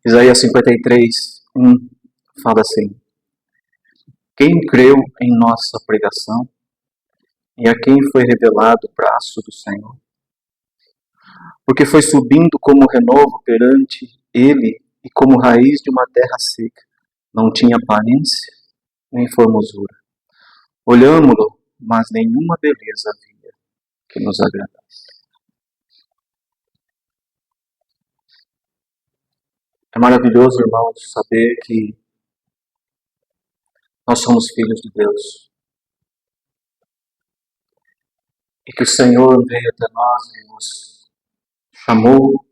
Isaías 53:1 fala assim: quem creu em nossa pregação e a quem foi revelado o braço do Senhor? Porque foi subindo como renovo perante ele e como raiz de uma terra seca. Não tinha aparência nem formosura. Olhámo-lo, mas nenhuma beleza havia que nos agradasse. É maravilhoso, irmãos, saber que nós somos filhos de Deus. E que o Senhor veio até nós e nos chamou,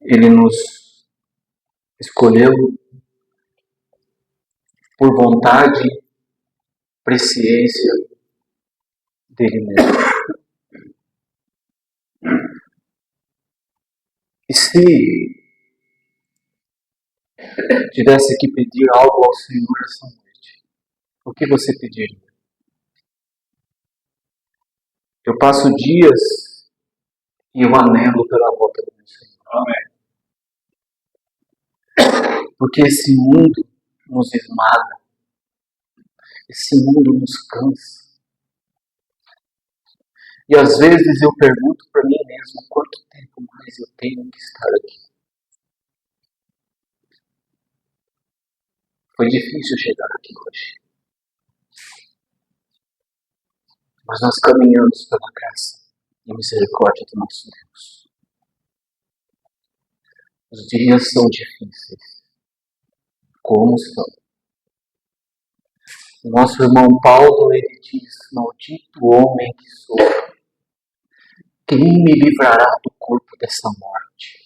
Ele nos escolheu por vontade, presciência dele mesmo. E se tivesse que pedir algo ao Senhor essa noite, o que você pediria? Eu passo dias e eu anelo pela volta do meu Senhor. Amém. Porque esse mundo nos esmaga. Esse mundo nos cansa. E às vezes eu pergunto para mim mesmo, quanto tempo mais eu tenho que estar aqui? Foi difícil chegar aqui hoje. Mas nós caminhamos pela graça e misericórdia do nosso Deus. Os dias são difíceis. Como são? O nosso irmão Paulo, ele diz: maldito homem que sou, quem me livrará do corpo dessa morte?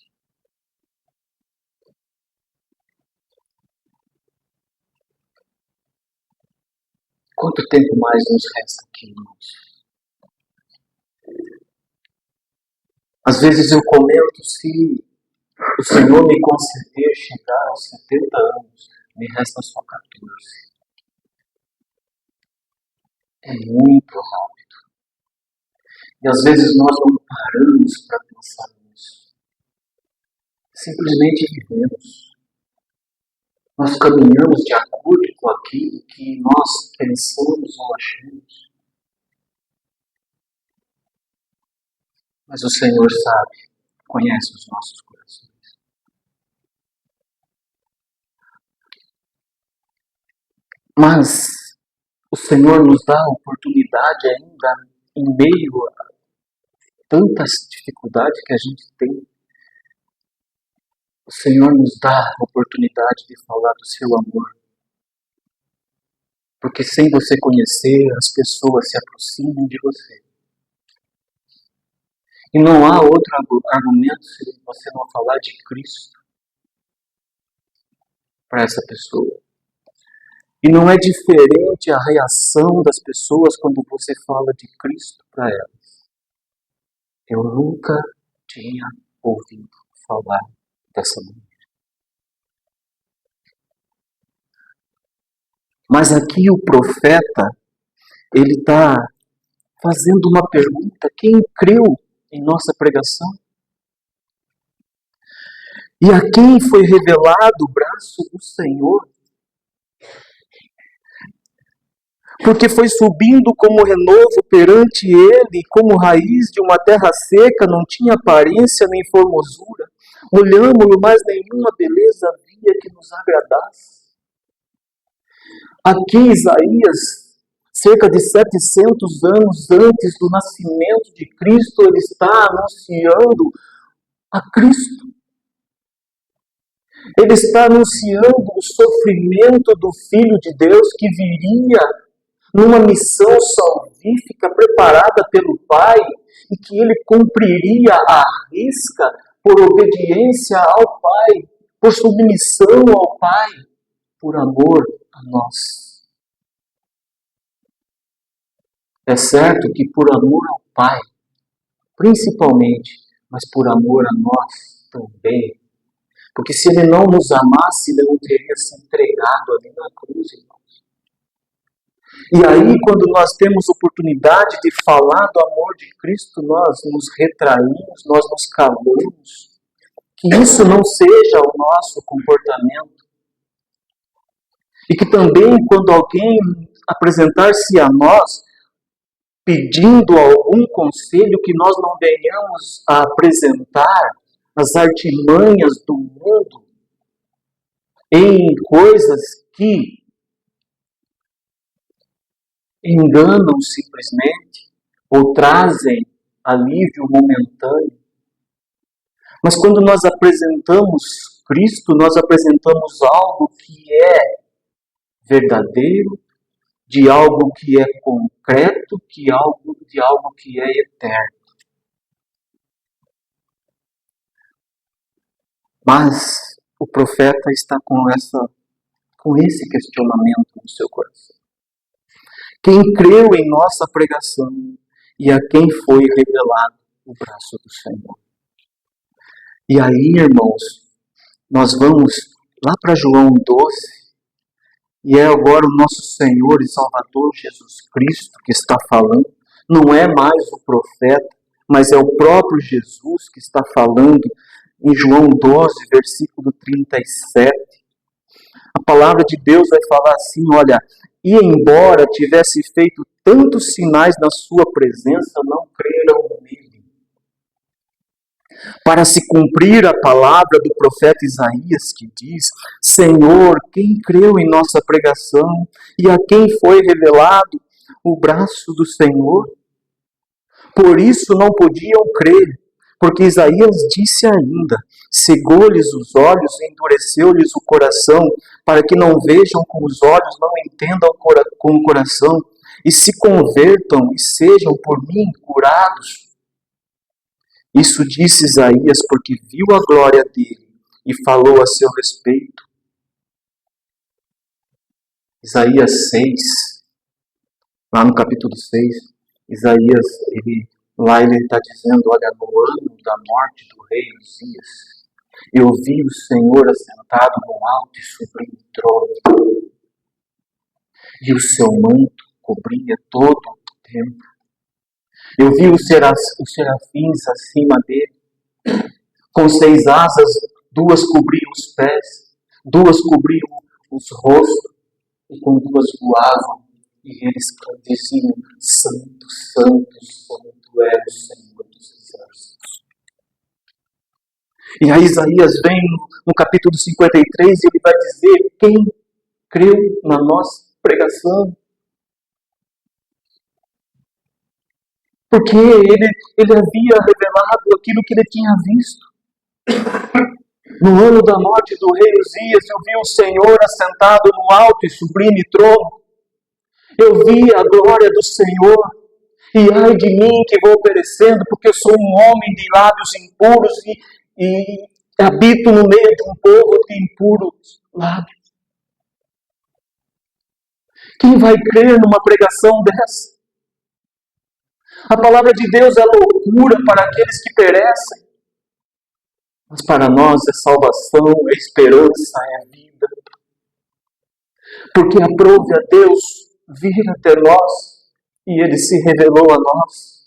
Quanto tempo mais nos resta aqui, irmãos? Às vezes eu comento, se o Senhor me conceder chegar aos 70 anos, me restam só 14. É muito rápido. E às vezes nós não paramos para pensar nisso. Simplesmente vivemos. Nós caminhamos de acordo com aquilo que nós pensamos ou achamos. Mas o Senhor sabe, conhece os nossos corações. Mas o Senhor nos dá a oportunidade ainda, em meio a tantas dificuldades que a gente tem, o Senhor nos dá a oportunidade de falar do seu amor. Porque sem você conhecer, as pessoas se aproximam de você. E não há outro argumento se você não falar de Cristo para essa pessoa. E não é diferente a reação das pessoas quando você fala de Cristo para elas. Eu nunca tinha ouvido falar dessa maneira. Mas aqui o profeta, ele está fazendo uma pergunta: quem creu em nossa pregação? E a quem foi revelado o braço do Senhor? Porque foi subindo como renovo perante ele, como raiz de uma terra seca, não tinha aparência nem formosura. Olhámo-lo, mas nenhuma beleza havia que nos agradasse. Aqui Isaías, cerca de 700 anos antes do nascimento de Cristo, ele está anunciando a Cristo. Ele está anunciando o sofrimento do Filho de Deus que viria numa missão salvífica preparada pelo Pai e que ele cumpriria à risca por obediência ao Pai, por submissão ao Pai, por amor a nós. É certo que por amor ao Pai, principalmente, mas por amor a nós também. Porque se ele não nos amasse, ele não teria se entregado ali na cruz, irmãos. E aí, quando nós temos oportunidade de falar do amor de Cristo, nós nos retraímos, nós nos calamos. Que isso não seja o nosso comportamento. E que também, quando alguém apresentar-se a nós, pedindo algum conselho, que nós não venhamos a apresentar as artimanhas do mundo em coisas que enganam simplesmente ou trazem alívio momentâneo. Mas quando nós apresentamos Cristo, nós apresentamos algo que é verdadeiro, de algo que é concreto, de algo que é eterno. Mas o profeta está com esse questionamento no seu coração. Quem creu em nossa pregação e a quem foi revelado o braço do Senhor. E aí, irmãos, nós vamos lá para João 12, e é agora o nosso Senhor e Salvador Jesus Cristo que está falando. Não é mais o profeta, mas é o próprio Jesus que está falando em João 12, versículo 37. A palavra de Deus vai falar assim, olha, e embora tivesse feito tantos sinais na sua presença, não creram nele. Para se cumprir a palavra do profeta Isaías que diz, Senhor, quem creu em nossa pregação e a quem foi revelado o braço do Senhor? Por isso não podiam crer, porque Isaías disse ainda, cegou-lhes os olhos e endureceu-lhes o coração, para que não vejam com os olhos, não entendam com o coração, e se convertam e sejam por mim curados. Isso disse Isaías porque viu a glória dele e falou a seu respeito. Isaías 6, lá no capítulo 6, Isaías, ele está dizendo, olha, no ano da morte do rei Uzias, eu vi o Senhor assentado no alto e sublime trono, e o seu manto cobria todo o templo. Eu vi os serafins acima dele, com 6 asas, 2 cobriam os pés, 2 cobriam os rostos, e com 2 voavam, e eles diziam, Santo, Santo, Santo é o Senhor dos Exércitos. E aí Isaías vem no capítulo 53 e ele vai dizer, quem creu na nossa pregação? Porque ele havia revelado aquilo que ele tinha visto. No ano da morte do rei Uzias, eu vi o Senhor assentado no alto e sublime trono. Eu vi a glória do Senhor. E ai de mim que vou perecendo, porque eu sou um homem de lábios impuros e habito no meio de um povo de impuros lábios. Quem vai crer numa pregação dessa? A palavra de Deus é loucura para aqueles que perecem. Mas para nós é salvação, é esperança, é vida. Porque aprove a Deus vir até nós e Ele se revelou a nós.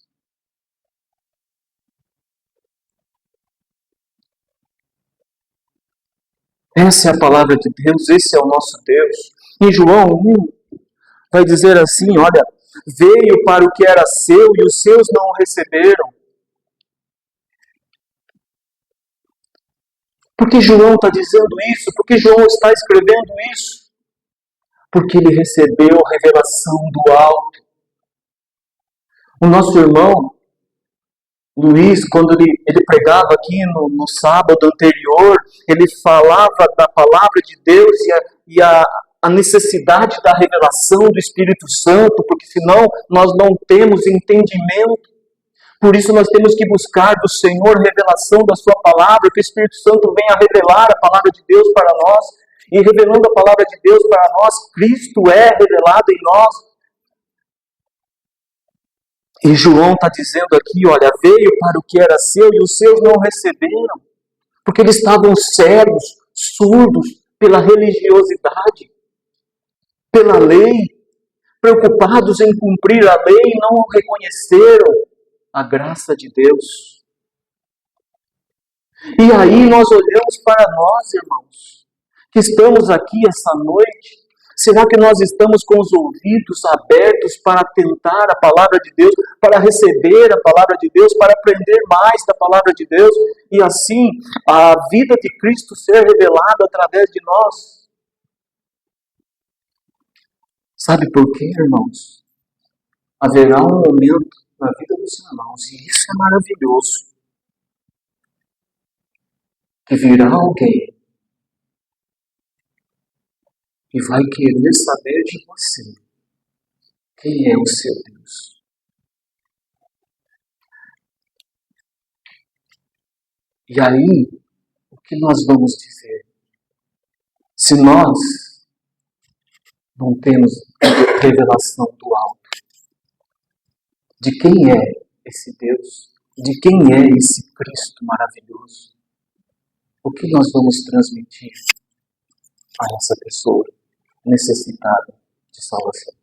Essa é a palavra de Deus, esse é o nosso Deus. Em João 1, vai dizer assim, olha, veio para o que era seu e os seus não o receberam. Por que João está dizendo isso? Por que João está escrevendo isso? Porque ele recebeu a revelação do alto. O nosso irmão Luiz, quando ele pregava aqui no sábado anterior, ele falava da palavra de Deus e a necessidade da revelação do Espírito Santo, porque senão nós não temos entendimento. Por isso nós temos que buscar do Senhor revelação da sua palavra, que o Espírito Santo venha revelar a palavra de Deus para nós. E revelando a palavra de Deus para nós, Cristo é revelado em nós. E João está dizendo aqui, olha, veio para o que era seu e os seus não receberam. Porque eles estavam cegos, surdos pela religiosidade, pela lei, preocupados em cumprir a lei, não reconheceram a graça de Deus. E aí nós olhamos para nós, irmãos, que estamos aqui essa noite. Será que nós estamos com os ouvidos abertos para tentar a palavra de Deus, para receber a palavra de Deus, para aprender mais da palavra de Deus e assim a vida de Cristo ser revelada através de nós? Sabe por quê, irmãos? Haverá um momento na vida dos irmãos, e isso é maravilhoso, que virá alguém e vai querer saber de você quem é o seu Deus. E aí, o que nós vamos dizer? Se nós não temos revelação do alto, de quem é esse Deus, de quem é esse Cristo maravilhoso, o que nós vamos transmitir a essa pessoa necessitada de salvação?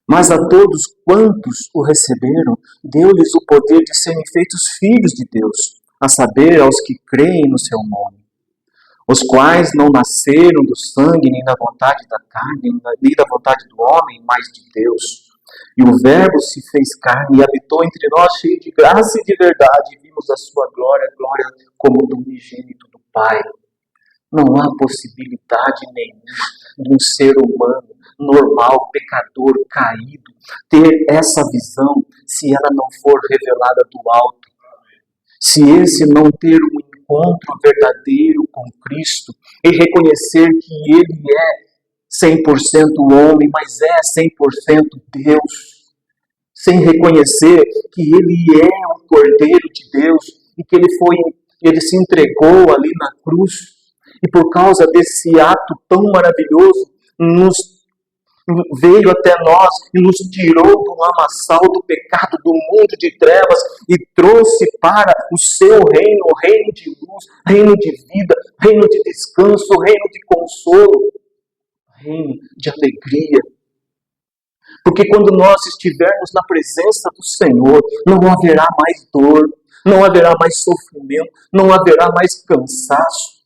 Mas a todos quantos o receberam, deu-lhes o poder de serem feitos filhos de Deus, a saber, aos que creem no seu nome, os quais não nasceram do sangue, nem da vontade da carne, nem da vontade do homem, mas de Deus. E o Verbo se fez carne e habitou entre nós, cheio de graça e de verdade, e vimos a sua glória, glória como do unigênito do Pai. Não há possibilidade nenhuma de um ser humano normal, pecador, caído, ter essa visão se ela não for revelada do alto. Se esse não ter um encontro verdadeiro com Cristo e reconhecer que Ele é 100% homem, mas é 100% Deus, sem reconhecer que Ele é o Cordeiro de Deus e que Ele se entregou ali na cruz, e por causa desse ato tão maravilhoso, veio até nós e nos tirou do lamaçal do pecado, do mundo de trevas, e trouxe para o seu reino, o reino de luz, reino de vida, reino de descanso, reino de consolo, reino de alegria. Porque quando nós estivermos na presença do Senhor, não haverá mais dor, não haverá mais sofrimento, não haverá mais cansaço,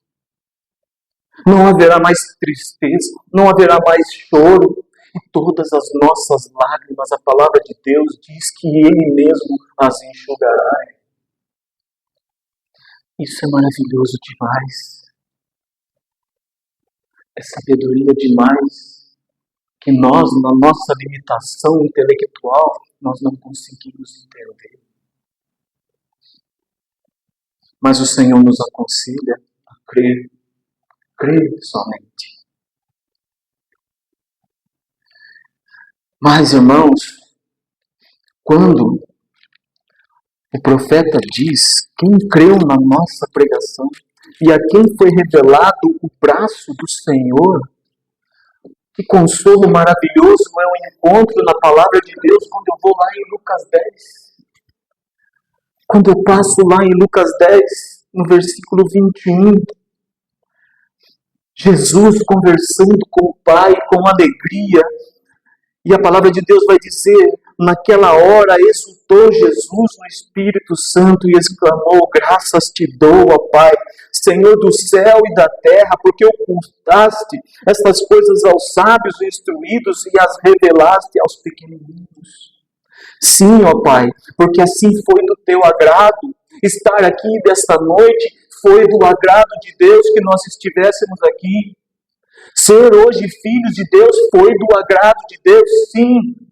não haverá mais tristeza, não haverá mais choro. E todas as nossas lágrimas, a palavra de Deus diz que Ele mesmo as enxugará. Isso é maravilhoso demais. É sabedoria demais, que nós, na nossa limitação intelectual, nós não conseguimos entender. Mas o Senhor nos aconselha a crer somente. Mas, irmãos, quando o profeta diz, quem creu na nossa pregação e a quem foi revelado o braço do Senhor, que consolo maravilhoso é o encontro na palavra de Deus quando eu vou lá em Lucas 10. Quando eu passo lá em Lucas 10, no versículo 21, Jesus conversando com o Pai com alegria. E a palavra de Deus vai dizer, naquela hora exultou Jesus no Espírito Santo e exclamou, graças te dou, ó Pai, Senhor do céu e da terra, porque ocultaste estas coisas aos sábios e instruídos e as revelaste aos pequenininhos. Sim, ó Pai, porque assim foi do teu agrado. Estar aqui desta noite foi do agrado de Deus que nós estivéssemos aqui. Ser hoje filhos de Deus foi do agrado de Deus, sim.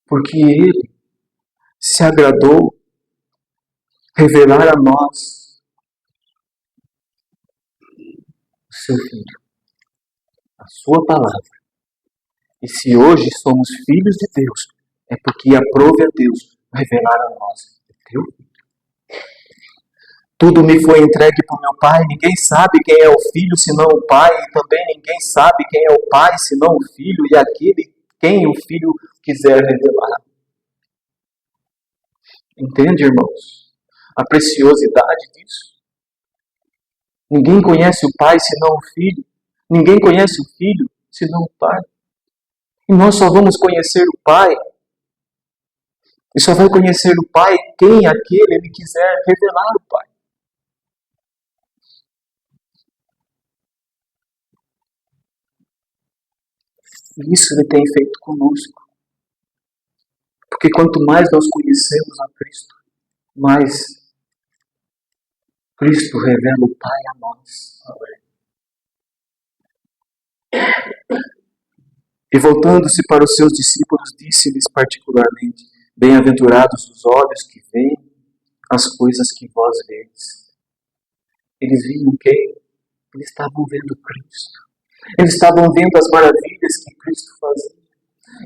Porque Ele se agradou revelar a nós o seu Filho, a sua palavra. E se hoje somos filhos de Deus, é porque aprove a Deus revelar a nós o teu Filho. Tudo me foi entregue por meu Pai, ninguém sabe quem é o Filho senão o Pai, e também ninguém sabe quem é o Pai senão o Filho, e aquele quem o Filho quiser revelar. Entende, irmãos? A preciosidade disso. Ninguém conhece o Pai senão o Filho, Ninguém conhece o Filho senão o Pai. E nós só vamos conhecer o Pai, e só vai conhecer o Pai quem aquele Ele quiser revelar o Pai. E isso Ele tem feito conosco. Porque quanto mais nós conhecemos a Cristo, mais Cristo revela o Pai a nós. E voltando-se para os seus discípulos, disse-lhes particularmente: bem-aventurados os olhos que veem as coisas que vós vedes. Eles viam o quê? Eles estavam vendo Cristo. Eles estavam vendo as maravilhas que Cristo fazia.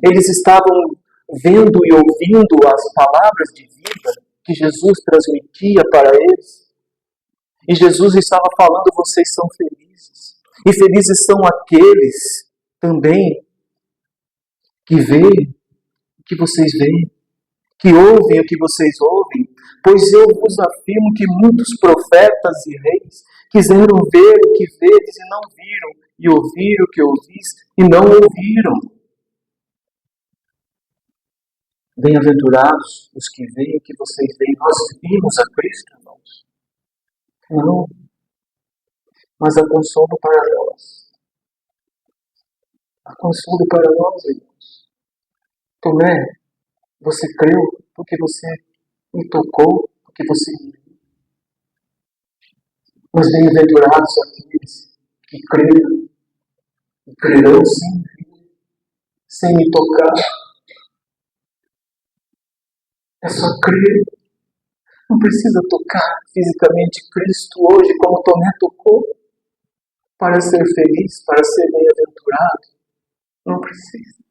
Eles estavam vendo e ouvindo as palavras de vida que Jesus transmitia para eles. E Jesus estava falando: vocês são felizes. E felizes são aqueles também que veem o que vocês veem, que ouvem o que vocês ouvem. Pois eu vos afirmo que muitos profetas e reis quiseram ver o que vedes e não viram, e ouvir o que ouvis e não ouviram. Bem-aventurados os que veem o que vocês veem. Nós vimos a Cristo, irmãos? Não. Mas há consolo para nós. Há consolo para nós, irmãos. Tomé, você creu porque você me tocou, porque você me viu. Mas bem-aventurados aqueles que creram e crerão sem me tocar. É só crer. Não precisa tocar fisicamente Cristo hoje como Tomé tocou para ser feliz, para ser bem-aventurado. Não precisa.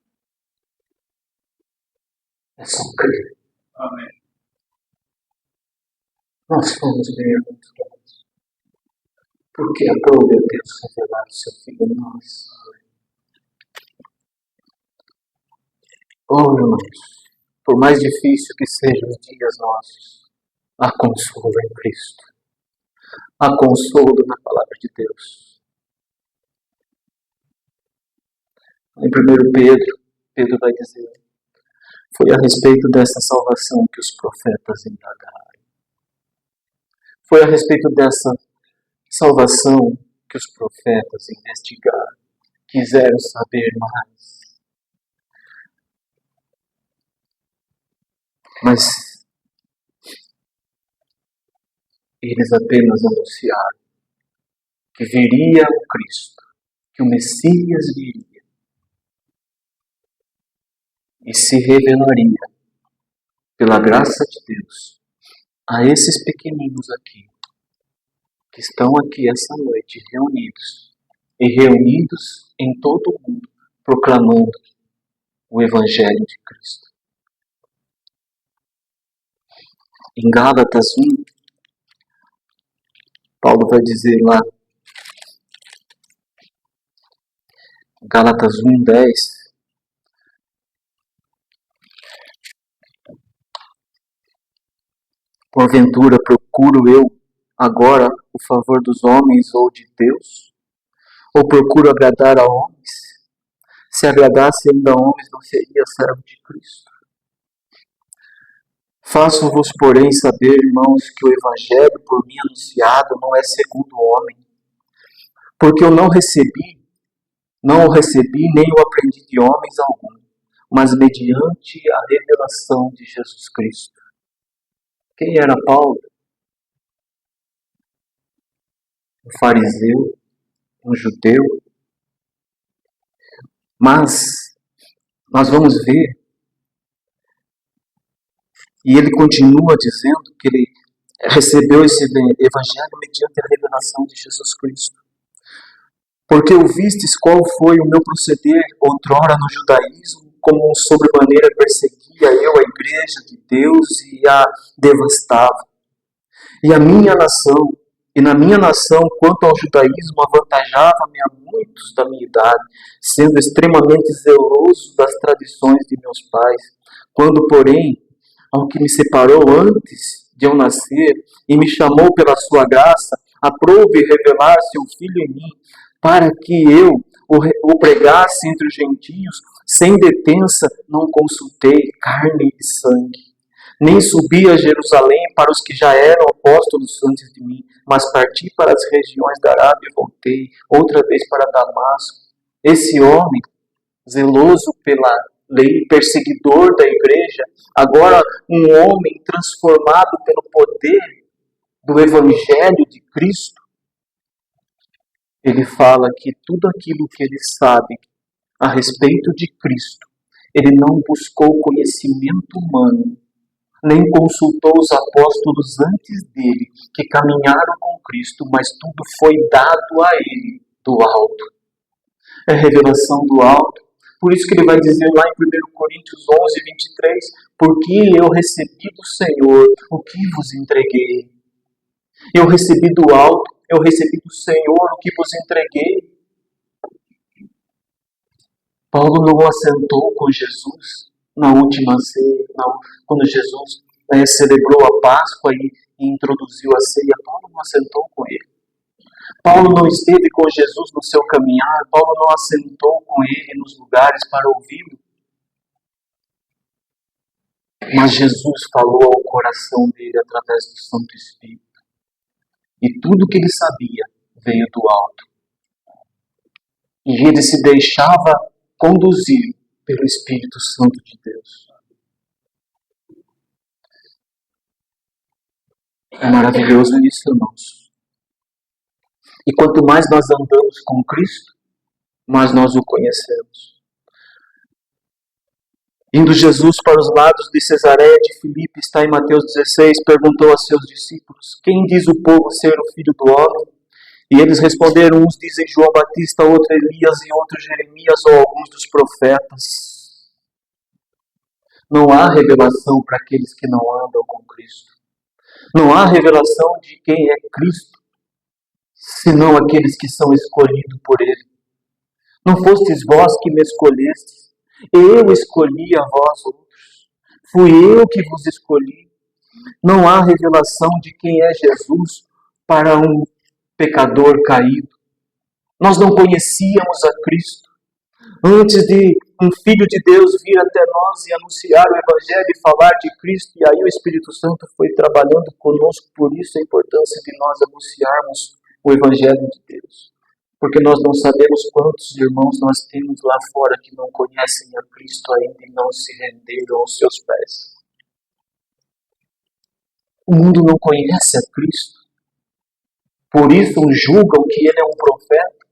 É só crer. Amém. Nós fomos bem-aventurados porque aprove a Deus revelar o seu Filho em nós. Oh, irmãos, por mais difícil que sejam os dias nossos, há consolo em Cristo. Há consolo na palavra de Deus. Em 1 Pedro vai dizer: foi a respeito dessa salvação que os profetas indagaram. Foi a respeito dessa salvação que os profetas investigaram, quiseram saber mais. Mas eles apenas anunciaram que viria o Cristo, que o Messias viria e se revelaria pela graça de Deus a esses pequeninos aqui, que estão aqui essa noite reunidos em todo o mundo, proclamando o Evangelho de Cristo. Em Gálatas 1, Paulo vai dizer lá, Gálatas 1:10, porventura procuro eu agora o favor dos homens ou de Deus? Ou procuro agradar a homens? Se agradasse ainda a homens, não seria servo de Cristo. Faço-vos, porém, saber, irmãos, que o Evangelho por mim anunciado não é segundo o homem. Porque eu não o recebi, nem o aprendi de homens algum, mas mediante a revelação de Jesus Cristo. Quem era Paulo? Um fariseu, um judeu. Mas nós vamos ver, e ele continua dizendo que ele recebeu esse evangelho mediante a revelação de Jesus Cristo. Porque ouvistes qual foi o meu proceder outrora no judaísmo, como sobremaneira perseguia eu a igreja de Deus e a devastava. E na minha nação, quanto ao judaísmo, avantajava-me a muitos da minha idade, sendo extremamente zeloso das tradições de meus pais. Quando, porém, ao que me separou antes de eu nascer e me chamou pela sua graça, aprouve revelar seu Filho em mim, para que eu o pregasse entre os gentios, sem detença, não consultei carne e sangue. Nem subi a Jerusalém para os que já eram apóstolos antes de mim, mas parti para as regiões da Arábia e voltei, outra vez para Damasco. Esse homem, zeloso pela lei, perseguidor da igreja, agora um homem transformado pelo poder do Evangelho de Cristo, ele fala que tudo aquilo que ele sabe a respeito de Cristo, ele não buscou conhecimento humano, nem consultou os apóstolos antes dele, que caminharam com Cristo, mas tudo foi dado a ele do alto. É revelação do alto. Por isso que ele vai dizer lá em 1 Coríntios 11, 23, porque eu recebi do Senhor o que vos entreguei. Eu recebi do alto, eu recebi do Senhor o que vos entreguei. Paulo não assentou com Jesus na última ceia, quando Jesus celebrou a Páscoa e introduziu a ceia. Paulo não assentou com ele. Paulo não esteve com Jesus no seu caminhar. Paulo não assentou com ele nos lugares para ouvi-lo. Mas Jesus falou ao coração dele através do Santo Espírito. E tudo que ele sabia veio do alto. E ele se deixava conduzir pelo Espírito Santo de Deus. É maravilhoso isso, irmãos. E quanto mais nós andamos com Cristo, mais nós o conhecemos. Indo Jesus para os lados de Cesareia de Filipe, está em Mateus 16, perguntou a seus discípulos: quem diz o povo ser o Filho do Homem? E eles responderam: uns dizem João Batista, outro Elias e outro Jeremias ou alguns dos profetas. Não há revelação para aqueles que não andam com Cristo. Não há revelação de quem é Cristo, senão aqueles que são escolhidos por Ele. Não fostes vós que me escolhestes, eu escolhi a vós outros. Fui eu que vos escolhi. Não há revelação de quem é Jesus para um pecador caído. Nós não conhecíamos a Cristo. Antes de um Filho de Deus vir até nós e anunciar o Evangelho e falar de Cristo, e aí o Espírito Santo foi trabalhando conosco, por isso a importância de nós anunciarmos o Evangelho de Deus. Porque nós não sabemos quantos irmãos nós temos lá fora que não conhecem a Cristo ainda e não se renderam aos seus pés. O mundo não conhece a Cristo. Por isso julgam que ele é um profeta.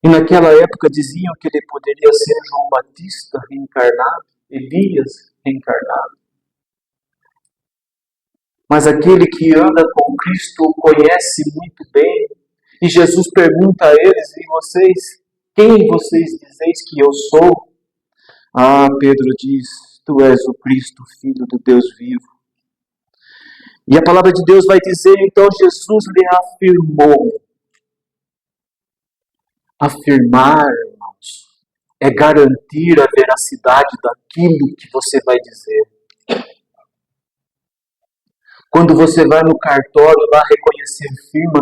E naquela época diziam que ele poderia ser João Batista reencarnado, Elias reencarnado. Mas aquele que anda com Cristo o conhece muito bem. E Jesus pergunta a eles: e vocês? Quem vocês dizeis que eu sou? Ah, Pedro diz: tu és o Cristo, Filho do Deus vivo. E a palavra de Deus vai dizer, então Jesus lhe afirmou. Afirmar, irmãos, é garantir a veracidade daquilo que você vai dizer. Quando você vai no cartório lá reconhecer firma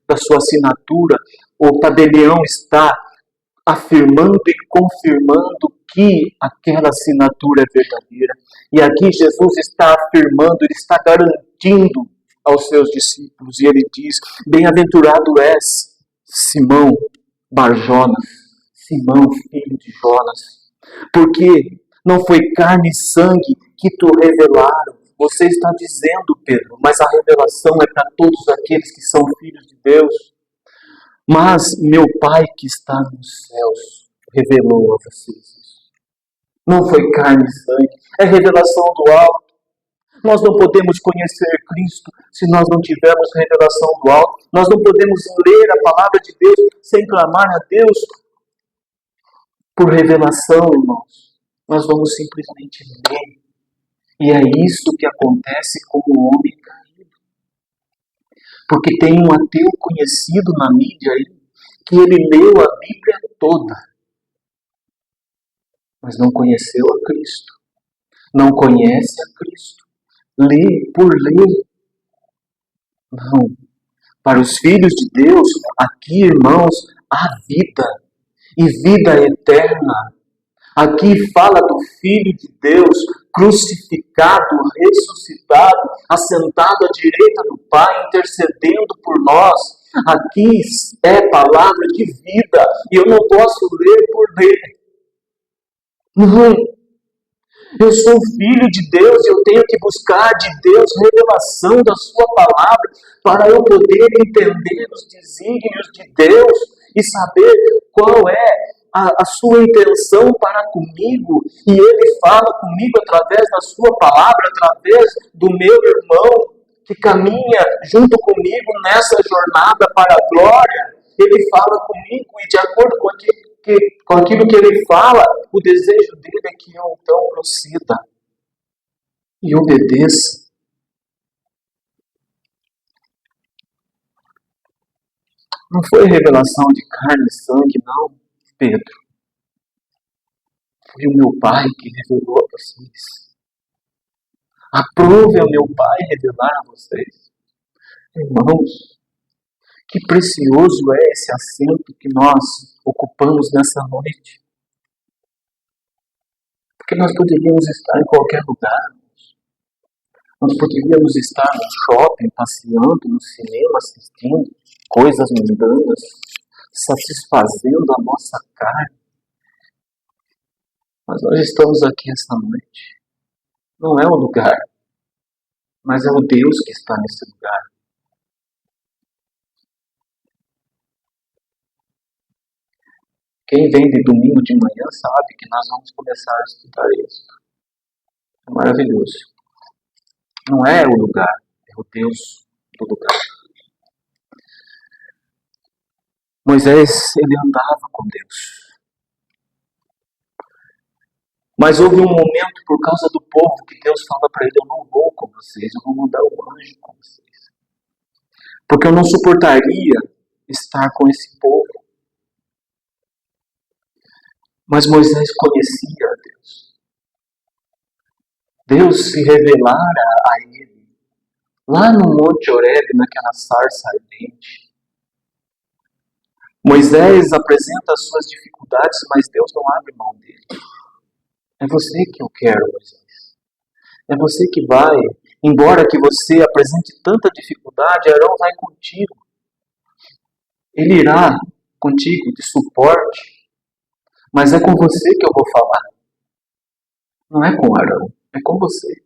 da sua assinatura, o tabelião está afirmando e confirmando que aquela assinatura é verdadeira. E aqui Jesus está afirmando, ele está garantindo aos seus discípulos. E ele diz: bem-aventurado és, Simão Bar-Jonas, Simão, filho de Jonas, porque não foi carne e sangue que te revelaram. Você está dizendo, Pedro, mas a revelação é para todos aqueles que são filhos de Deus. Mas meu Pai que está nos céus revelou a vocês isso. Não foi carne e sangue, é revelação do alto. Nós não podemos conhecer Cristo se nós não tivermos revelação do alto. Nós não podemos ler a palavra de Deus sem clamar a Deus por revelação, irmãos. Nós vamos simplesmente ler. E é isso que acontece com o homem caído. Porque tem um ateu conhecido na mídia aí, que ele leu a Bíblia toda, mas não conheceu a Cristo. Não conhece a Cristo. Lê por ler. Não. Para os filhos de Deus, aqui, irmãos, há vida e vida eterna. Aqui fala do Filho de Deus crucificado, ressuscitado, assentado à direita do Pai, intercedendo por nós. Aqui é palavra de vida e eu não posso ler por ler. Não. Eu sou filho de Deus e eu tenho que buscar de Deus revelação da sua palavra para eu poder entender os desígnios de Deus e saber qual é a sua intenção para comigo. E Ele fala comigo através da sua palavra, através do meu irmão que caminha junto comigo nessa jornada para a glória. Ele fala comigo e de acordo com aquilo que Ele fala, o desejo dele é que eu então proceda e obedeça. Não foi revelação de carne e sangue, não, Pedro. Foi o meu Pai que revelou a vocês. Aprove ao meu Pai revelar a vocês. Irmãos, que precioso é esse assento que nós ocupamos nessa noite. Porque nós poderíamos estar em qualquer lugar. Nós poderíamos estar no shopping, passeando, no cinema, assistindo coisas mundanas, satisfazendo a nossa carne. Mas nós estamos aqui esta noite. Não é o lugar, mas é o Deus que está nesse lugar. Quem vem de domingo de manhã sabe que nós vamos começar a estudar isso. É maravilhoso. Não é o lugar, é o Deus do lugar. Moisés, ele andava com Deus. Mas houve um momento, por causa do povo, que Deus fala para ele: eu não vou com vocês, eu vou mandar um anjo com vocês. Porque eu não suportaria estar com esse povo. Mas Moisés conhecia a Deus. Deus se revelara a ele lá no Monte Horebe, naquela sarça ardente. Moisés apresenta as suas dificuldades, mas Deus não abre mão dele. É você que eu quero, Moisés. É você que vai. Embora que você apresente tanta dificuldade, Arão vai contigo. Ele irá contigo de suporte. Mas é com você que eu vou falar. Não é com Arão, é com você.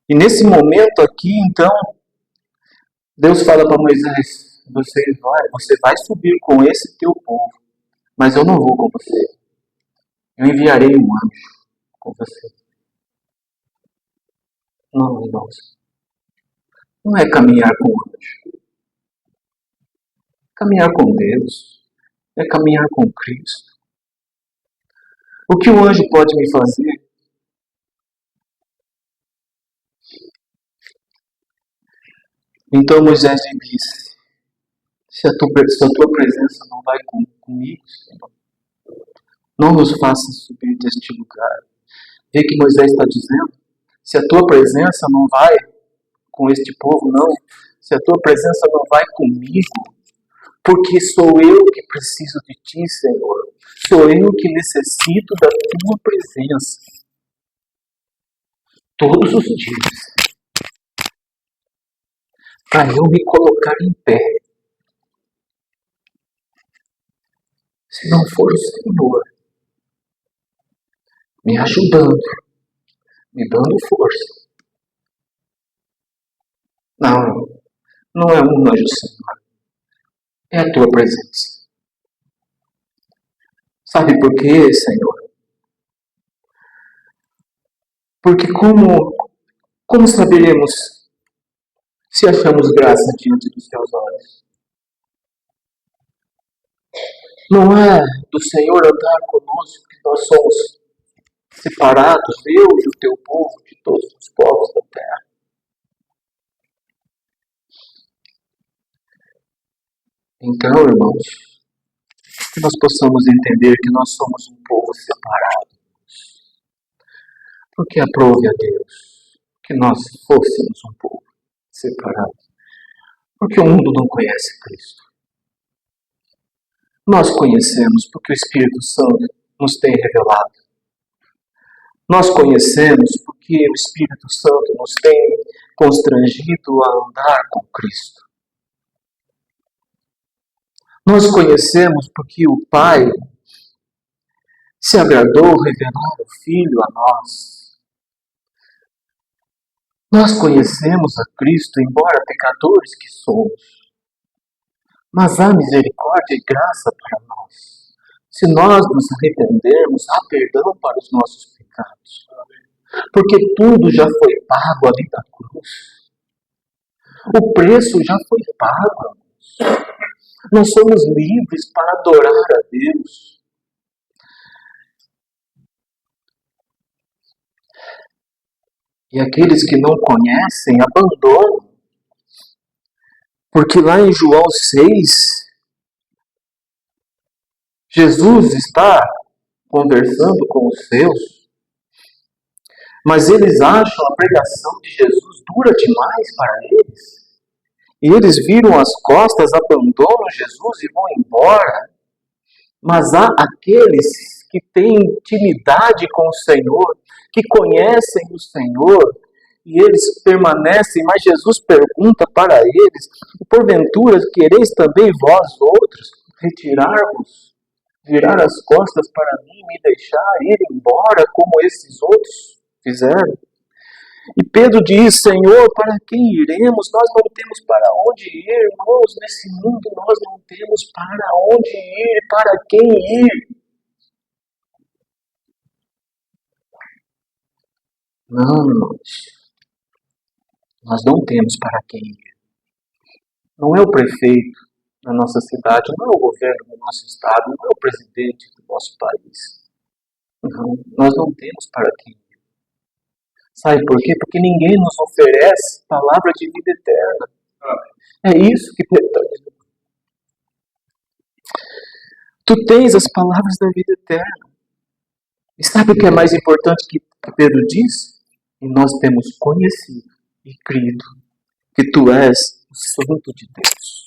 E nesse momento aqui, então, Deus fala para Moisés: você vai subir com esse teu povo, mas eu não vou com você. Eu enviarei um anjo com você. Não, irmãos. Não é caminhar com o anjo. Caminhar com Deus é caminhar com Cristo. O que o anjo pode me fazer? Então Moisés lhe disse: se a tua presença não vai comigo, Senhor, não nos faça subir deste lugar. Vê que Moisés está dizendo: se a tua presença não vai com este povo, não. Se a tua presença não vai comigo, porque sou eu que preciso de ti, Senhor. Sou eu que necessito da tua presença. Todos os dias. Para eu me colocar em pé. Se não for o Senhor me ajudando, me dando força. Não é um anjo, Senhor. É a tua presença. Sabe por quê, Senhor? Porque como saberemos se achamos graça diante dos teus olhos? Não é do Senhor andar conosco que nós somos separados, eu e o teu povo, de todos os povos da terra. Então, irmãos, que nós possamos entender que nós somos um povo separado. Porque aprove a Deus que nós fôssemos um povo separado. Porque o mundo não conhece Cristo. Nós conhecemos porque o Espírito Santo nos tem revelado. Nós conhecemos porque o Espírito Santo nos tem constrangido a andar com Cristo. Nós conhecemos porque o Pai se agradou revelar o Filho a nós. Nós conhecemos a Cristo, embora pecadores que somos. Mas há misericórdia e graça para nós. Se nós nos arrependermos, há perdão para os nossos pecados. Porque tudo já foi pago ali na cruz. O preço já foi pago. Nós somos livres para adorar a Deus. E aqueles que não conhecem, abandonam. Porque lá em João 6, Jesus está conversando com os seus, mas eles acham a pregação de Jesus dura demais para eles. E eles viram as costas, abandonam Jesus e vão embora. Mas há aqueles que têm intimidade com o Senhor, que conhecem o Senhor, e eles permanecem, mas Jesus pergunta para eles: porventura quereis também vós outros retirar-vos, virar as costas para mim, me deixar ir embora como esses outros fizeram? E Pedro diz: Senhor, para quem iremos? Nós não temos para onde ir, irmãos. Nesse mundo nós não temos para onde ir, para quem ir. Não, irmãos. Nós não temos para quem ir. Não é o prefeito da nossa cidade, não é o governo do nosso estado, não é o presidente do nosso país. Não, nós não temos para quem ir. Sabe por quê? Porque ninguém nos oferece palavra de vida eterna. É isso que Pedro está dizendo. Tu tens as palavras da vida eterna. E sabe o que é mais importante que Pedro diz? E nós temos conhecido e crido que tu és o Santo de Deus.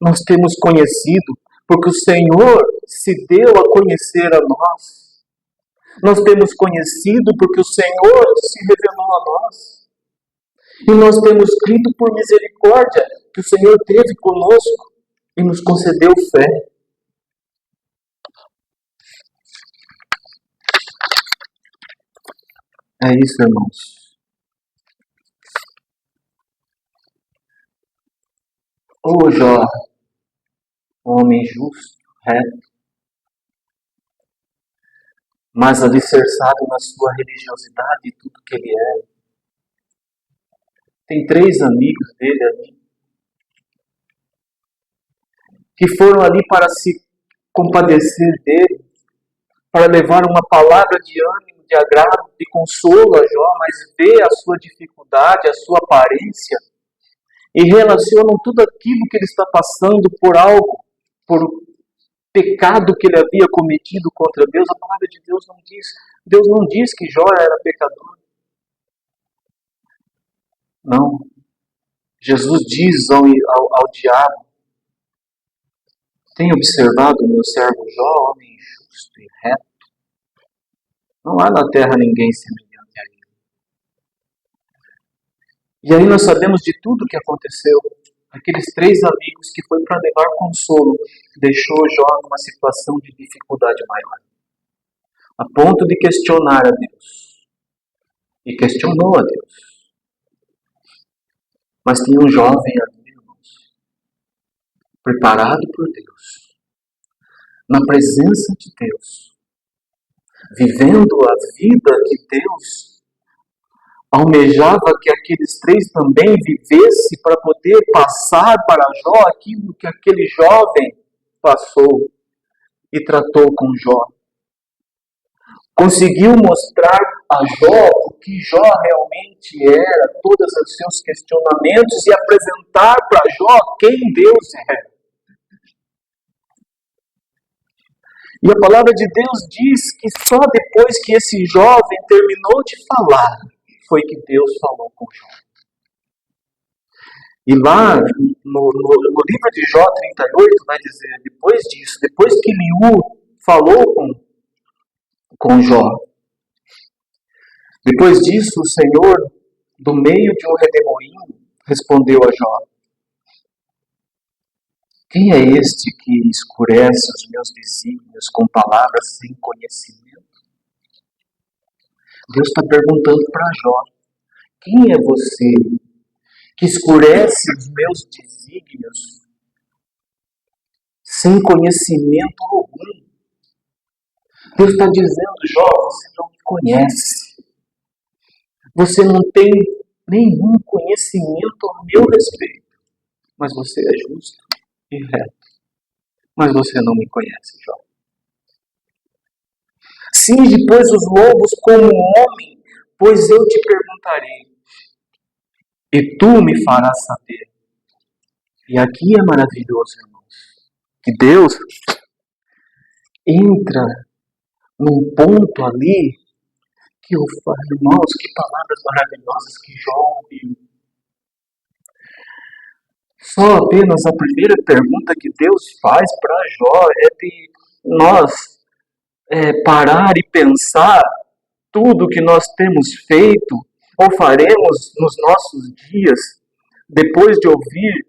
Nós temos conhecido porque o Senhor se deu a conhecer a nós. Nós temos conhecido porque o Senhor se revelou a nós. E nós temos crido por misericórdia que o Senhor teve conosco e nos concedeu fé. É isso, irmãos. Ô Jó, homem justo, reto, mas alicerçado na sua religiosidade e tudo que ele é. Tem 3 amigos dele ali, que foram ali para se compadecer dele, para levar uma palavra de ânimo, de agrado, de consolo a Jó, mas vê a sua dificuldade, a sua aparência, e relacionam tudo aquilo que ele está passando por algo, por pecado que ele havia cometido contra Deus. A palavra de Deus não diz que Jó era pecador. Não. Jesus diz ao diabo: tem observado o meu servo Jó, homem justo e reto? Não há na terra ninguém semelhante a ele. E aí nós sabemos de tudo o que aconteceu. Aqueles 3 amigos que foi para levar consolo, deixou Jó numa situação de dificuldade maior, a ponto de questionar a Deus. E questionou a Deus. Mas tinha um jovem ali, irmãos, preparado por Deus, na presença de Deus, vivendo a vida que Deus almejava que aqueles 3 também vivessem para poder passar para Jó aquilo que aquele jovem passou e tratou com Jó. Conseguiu mostrar a Jó o que Jó realmente era, todos os seus questionamentos, e apresentar para Jó quem Deus é. E a palavra de Deus diz que só depois que esse jovem terminou de falar, foi que Deus falou com Jó. E lá no livro de Jó 38 vai dizer, depois disso, depois que Eliú falou com Jó, depois disso o Senhor, do meio de um redemoinho, respondeu a Jó: quem é este que escurece os meus desígnios com palavras sem conhecimento? Deus está perguntando para Jó: quem é você que escurece os meus desígnios sem conhecimento algum? Deus está dizendo: Jó, você não me conhece. Você não tem nenhum conhecimento ao meu respeito. Mas você é justo e reto. Mas você não me conhece, Jó. Cinge, pois, os lobos como homem, pois eu te perguntarei, e tu me farás saber. E aqui é maravilhoso, irmãos, que Deus entra num ponto ali que eu falo, irmãos, que palavras maravilhosas que Jó ouviu. Só apenas a primeira pergunta que Deus faz para Jó é de nós parar e pensar tudo que nós temos feito ou faremos nos nossos dias, depois de ouvir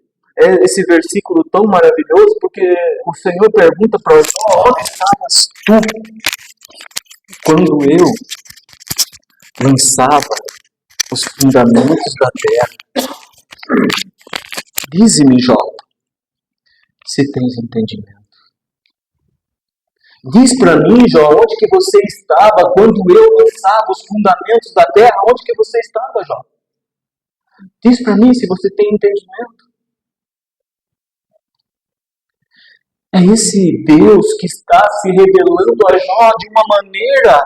esse versículo tão maravilhoso, porque o Senhor pergunta para Jó: onde estavas tu quando eu lançava os fundamentos da terra? Dize-me, Jó, se tens entendimento. Diz para mim, Jó, onde que você estava quando eu lançava os fundamentos da terra? Onde que você estava, Jó? Diz para mim se você tem entendimento. É esse Deus que está se revelando a Jó de uma maneira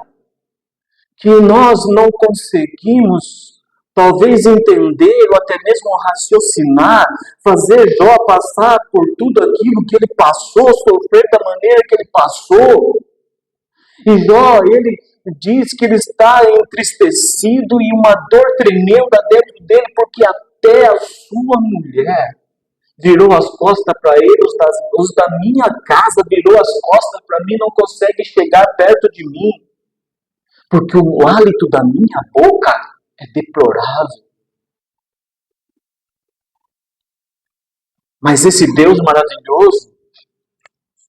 que nós não conseguimos, talvez, entender ou até mesmo raciocinar, fazer Jó passar por tudo aquilo que ele passou, sofrer da maneira que ele passou. E Jó, ele diz que ele está entristecido e uma dor tremenda dentro dele, porque até a sua mulher virou as costas para ele, os da minha casa virou as costas para mim, não consegue chegar perto de mim, porque o hálito da minha boca é deplorável. Mas esse Deus maravilhoso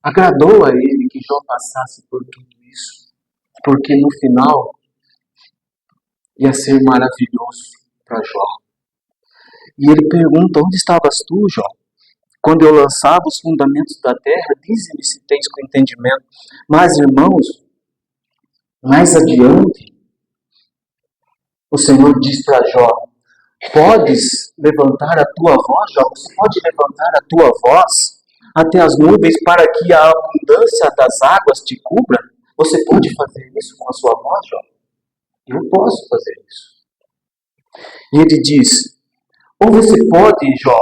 agradou a ele que Jó passasse por tudo isso, porque no final ia ser maravilhoso para Jó. E ele pergunta: onde estavas tu, Jó? Quando eu lançava os fundamentos da terra, dize-me se tens com entendimento. Mas, irmãos, mais adiante, o Senhor diz para Jó: podes levantar a tua voz, Jó? Você pode levantar a tua voz até as nuvens para que a abundância das águas te cubra? Você pode fazer isso com a sua voz, Jó? Eu posso fazer isso. E ele diz: ou você pode, Jó,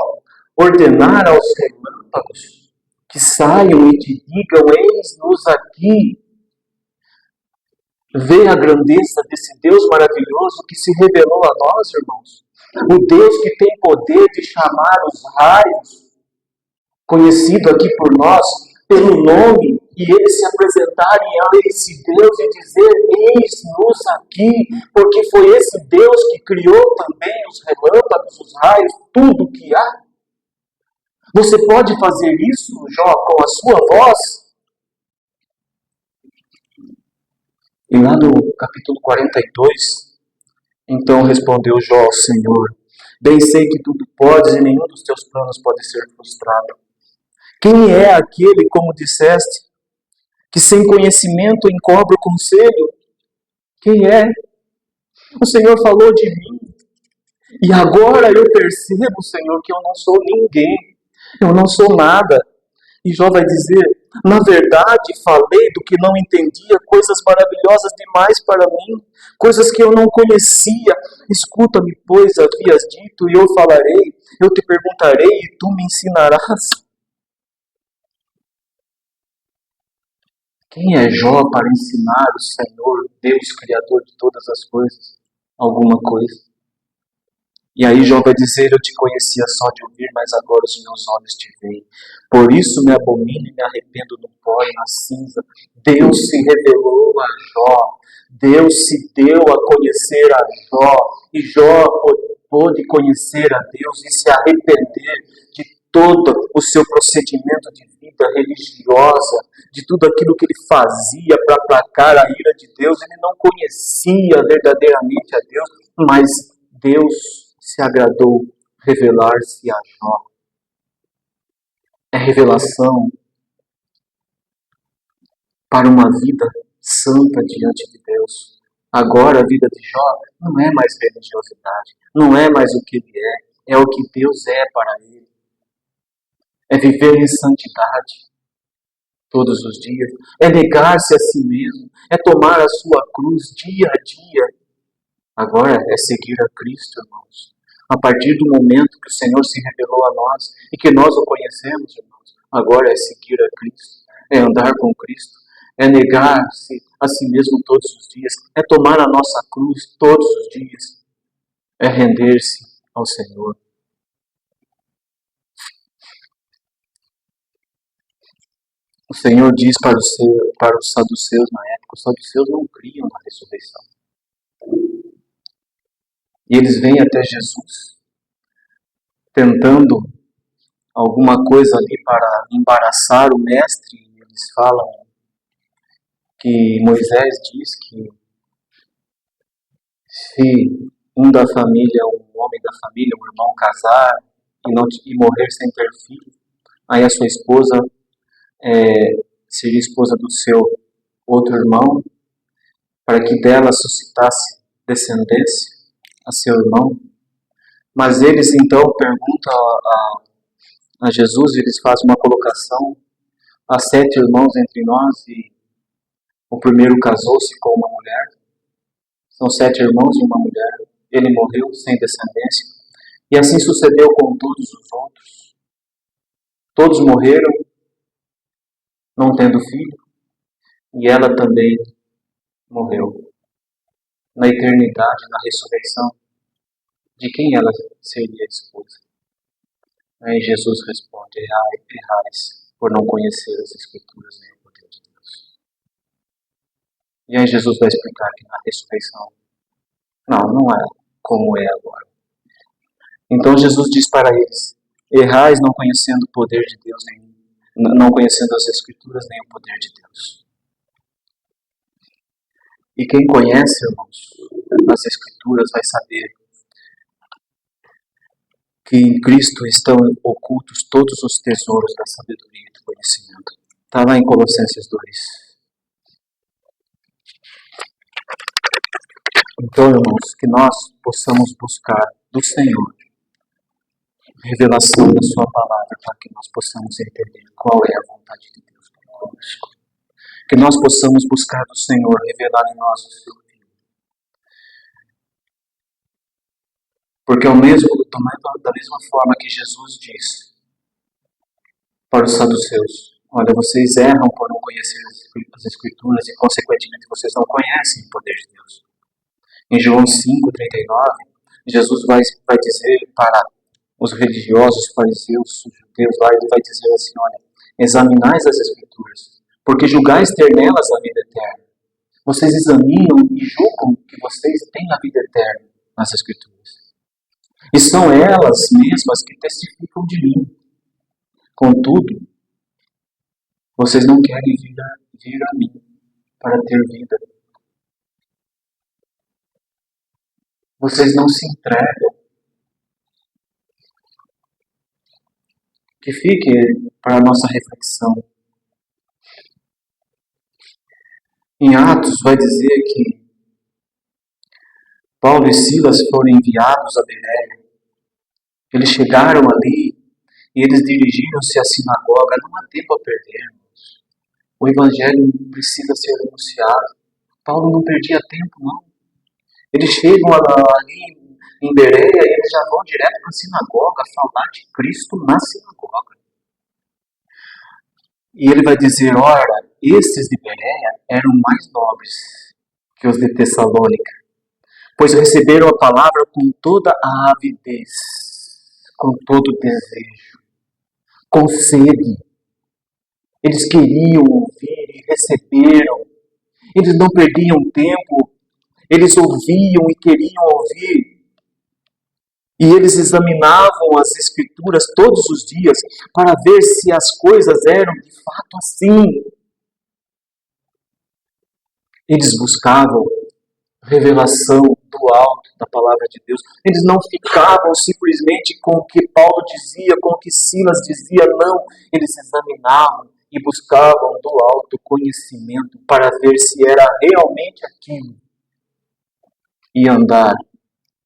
ordenar aos relâmpagos que saiam e te digam: eis-nos aqui. Vê a grandeza desse Deus maravilhoso que se revelou a nós, irmãos. O Deus que tem poder de chamar os raios, conhecido aqui por nós pelo nome, e eles se apresentarem a esse Deus e dizer: eis-nos aqui, porque foi esse Deus que criou também os relâmpagos, os raios, tudo que há. Você pode fazer isso, Jó, com a sua voz? E lá no capítulo 42, então respondeu Jó ao Senhor: bem sei que tudo podes e nenhum dos teus planos pode ser frustrado. Quem é aquele, como disseste, que sem conhecimento encobre o conselho? Quem é? O Senhor falou de mim. E agora eu percebo, Senhor, que eu não sou ninguém. Eu não sou nada. E Jó vai dizer: na verdade, falei do que não entendia, coisas maravilhosas demais para mim, coisas que eu não conhecia. Escuta-me, pois, havias dito, e eu falarei, eu te perguntarei, e tu me ensinarás. Quem é Jó para ensinar o Senhor, Deus, Criador de todas as coisas, alguma coisa? E aí Jó vai dizer, eu te conhecia só de ouvir, mas agora os meus olhos te veem. Por isso me abomino e me arrependo no pó e na cinza. Deus se revelou a Jó. Deus se deu a conhecer a Jó. E Jó pôde conhecer a Deus e se arrepender de todo o seu procedimento de vida religiosa, de tudo aquilo que ele fazia para aplacar a ira de Deus. Ele não conhecia verdadeiramente a Deus, mas Deus se agradou revelar-se a Jó. É revelação para uma vida santa diante de Deus. Agora a vida de Jó não é mais religiosidade, não é mais o que ele é o que Deus é para ele. É viver em santidade todos os dias, é negar-se a si mesmo, é tomar a sua cruz dia a dia. Agora é seguir a Cristo, irmãos. A partir do momento que o Senhor se revelou a nós e que nós o conhecemos, irmãos, agora é seguir a Cristo, é andar com Cristo, é negar-se a si mesmo todos os dias, é tomar a nossa cruz todos os dias, é render-se ao Senhor. O Senhor diz para os saduceus na época, os saduceus não criam na ressurreição. E eles vêm até Jesus, tentando alguma coisa ali para embaraçar o mestre. Eles falam que Moisés diz que se um da família, um homem da família, um irmão casar e morrer sem ter filho, aí a sua esposa seria esposa do seu outro irmão, para que dela suscitasse descendência a seu irmão. Mas eles então perguntam a Jesus, eles fazem uma colocação: há 7 irmãos entre nós e o primeiro casou-se com uma mulher. São 7 irmãos e uma mulher. Ele morreu sem descendência. E assim sucedeu com todos os outros. Todos morreram, não tendo filho, e ela também morreu. Na eternidade, na ressurreição, de quem ela seria esposa? Aí Jesus responde: errais por não conhecer as Escrituras nem o poder de Deus. E aí Jesus vai explicar que na ressurreição, não é como é agora. Então Jesus diz para eles: errais não conhecendo o poder de Deus, não conhecendo as Escrituras nem o poder de Deus. E quem conhece, irmãos, as Escrituras vai saber que em Cristo estão ocultos todos os tesouros da sabedoria e do conhecimento. Está lá em Colossenses 2. Então, irmãos, que nós possamos buscar do Senhor revelação da sua palavra, para que nós possamos entender qual é a vontade de Deus para nós. Que nós possamos buscar do Senhor revelar em nós o seu Filho. Porque da mesma forma que Jesus disse para os saduceus: olha, vocês erram por não conhecer as Escrituras e, consequentemente, vocês não conhecem o poder de Deus. Em João 5,39, Jesus vai dizer para os religiosos, fariseus, os judeus lá, ele vai dizer assim: olha, examinais as Escrituras, porque julgais ter nelas a vida eterna. Vocês examinam e julgam que vocês têm a vida eterna nas Escrituras. E são elas mesmas que testificam de mim. Contudo, vocês não querem vir a mim para ter vida. Vocês não se entregam. Que fique para a nossa reflexão. Em Atos vai dizer que Paulo e Silas foram enviados a Bereia. Eles chegaram ali e eles dirigiram-se à sinagoga. Não há tempo a perder. O evangelho precisa ser anunciado. Paulo não perdia tempo, não. Eles chegam ali em Bereia e eles já vão direto para a sinagoga falar de Cristo na sinagoga. E ele vai dizer: ora, estes de Bereia eram mais nobres que os de Tessalônica, pois receberam a palavra com toda a avidez, com todo o desejo, com sede. Eles queriam ouvir e receberam. Eles não perdiam tempo, eles ouviam e queriam ouvir. E eles examinavam as Escrituras todos os dias para ver se as coisas eram de fato assim. Eles buscavam revelação do alto da palavra de Deus. Eles não ficavam simplesmente com o que Paulo dizia, com o que Silas dizia, não. Eles examinavam e buscavam do alto conhecimento para ver se era realmente aquilo e andar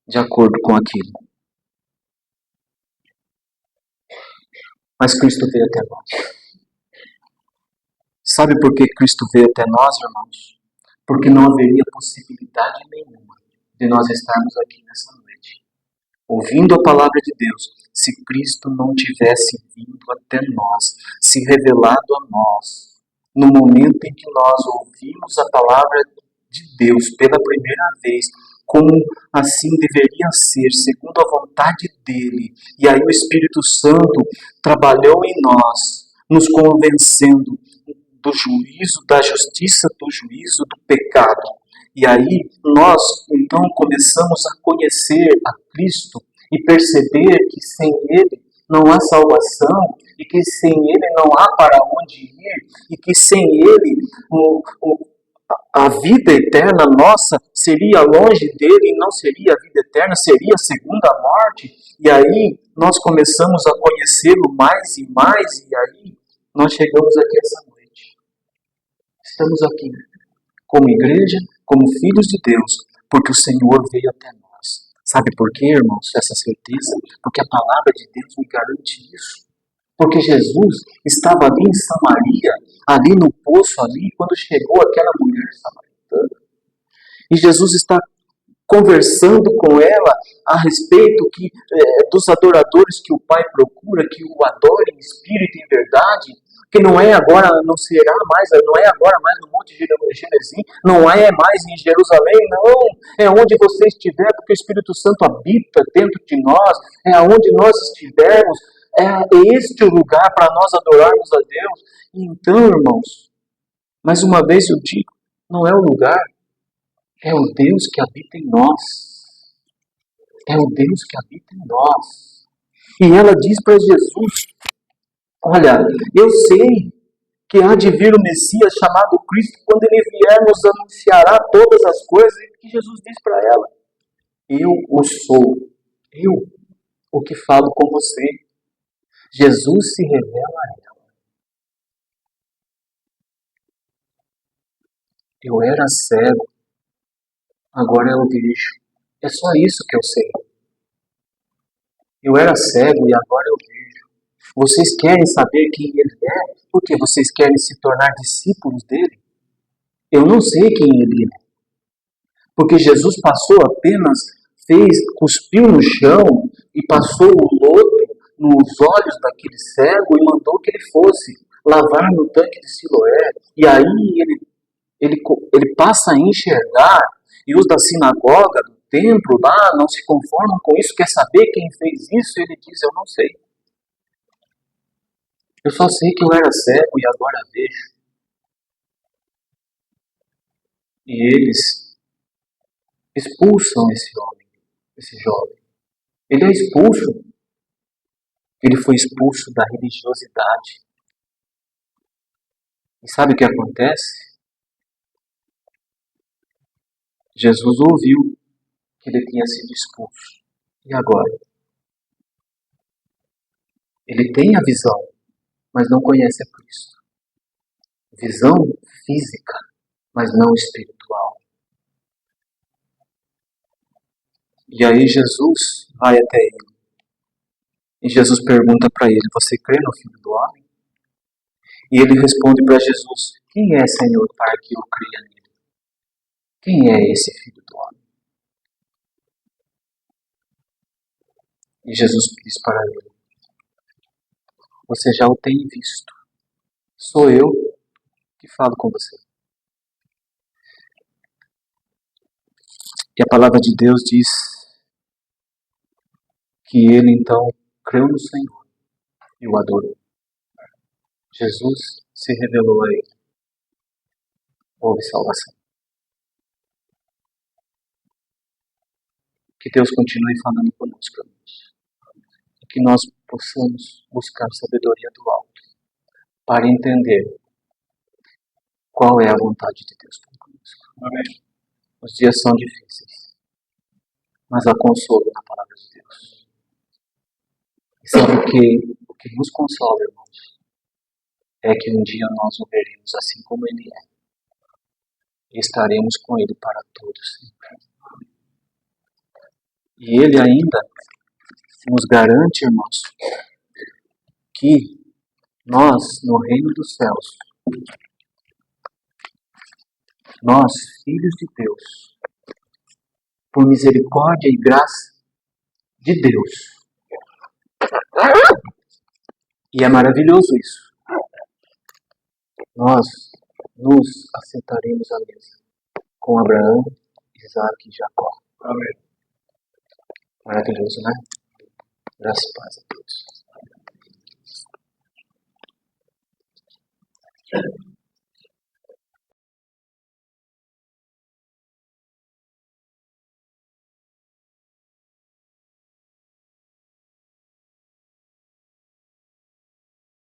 de acordo com aquilo. Mas Cristo veio até nós. Sabe por que Cristo veio até nós, irmãos? Porque não haveria possibilidade nenhuma de nós estarmos aqui nessa noite, ouvindo a palavra de Deus, se Cristo não tivesse vindo até nós, se revelado a nós, no momento em que nós ouvimos a palavra de Deus pela primeira vez, como assim deveria ser, segundo a vontade dele. E aí o Espírito Santo trabalhou em nós, nos convencendo do juízo, da justiça, do juízo, do pecado. E aí nós então começamos a conhecer a Cristo e perceber que sem Ele não há salvação e que sem Ele não há para onde ir e que sem Ele a vida eterna nossa seria longe dele e não seria a vida eterna, seria a segunda morte. E aí nós começamos a conhecê-lo mais e mais, e aí nós chegamos aqui essa noite. Estamos aqui como igreja, como filhos de Deus, porque o Senhor veio até nós. Sabe por quê, irmãos, essa certeza? Porque a palavra de Deus me garante isso. Porque Jesus estava ali em Samaria, ali no poço, ali, quando chegou aquela mulher samaritana. E Jesus está conversando com ela a respeito dos adoradores que o Pai procura, que o adorem em espírito e em verdade, que não é agora, não é agora mais no Monte Gerizim, não é mais em Jerusalém, não, é onde você estiver, porque o Espírito Santo habita dentro de nós, é aonde nós estivermos, é este o lugar para nós adorarmos a Deus. E então, irmãos, mais uma vez eu digo, não é o lugar, é o Deus que habita em nós. É o Deus que habita em nós. E ela diz para Jesus, olha, eu sei que há de vir o Messias chamado Cristo, quando ele vier nos anunciará todas as coisas. E que Jesus diz para ela, eu o sou, eu o que falo com você. Jesus se revela a ela. Eu era cego, agora eu vejo. É só isso que eu sei. Eu era cego e agora eu vejo. Vocês querem saber quem ele é? Porque vocês querem se tornar discípulos dele? Eu não sei quem ele é. Porque Jesus passou apenas, cuspiu no chão e passou o lodo nos olhos daquele cego e mandou que ele fosse lavar no tanque de Siloé. E aí ele passa a enxergar, e os da sinagoga, do templo lá, não se conformam com isso, quer saber quem fez isso? Ele diz, eu não sei. Eu só sei que eu era cego e agora vejo. E eles expulsam esse homem, esse jovem. Ele é expulso. Ele foi expulso da religiosidade. E sabe o que acontece? Jesus ouviu que ele tinha sido expulso. E agora? Ele tem a visão, mas não conhece a Cristo. Visão física, mas não espiritual. E aí Jesus vai até ele. E Jesus pergunta para ele, você crê no Filho do Homem? E ele responde para Jesus, quem é, Senhor, para que eu creia nele? Quem é esse Filho do Homem? E Jesus diz para ele, você já o tem visto. Sou eu que falo com você. E a palavra de Deus diz que ele então creu no Senhor e o adorou. Jesus se revelou a ele. Houve salvação. Que Deus continue falando conosco, irmãos. E que nós possamos buscar sabedoria do alto para entender qual é a vontade de Deus para conosco. Amém. Os dias são difíceis, mas há consolo na palavra de Deus. E sabe o que nos consola, irmãos, é que um dia nós o veremos assim como Ele é. E estaremos com Ele para todos sempre. E Ele ainda nos garante, irmãos, que nós, no reino dos céus, nós, filhos de Deus, por misericórdia e graça de Deus. E é maravilhoso isso. Nós nos assentaremos à mesa com Abraão, Isaac e Jacó. Amém. Maravilhoso, né? Graças e paz a todos.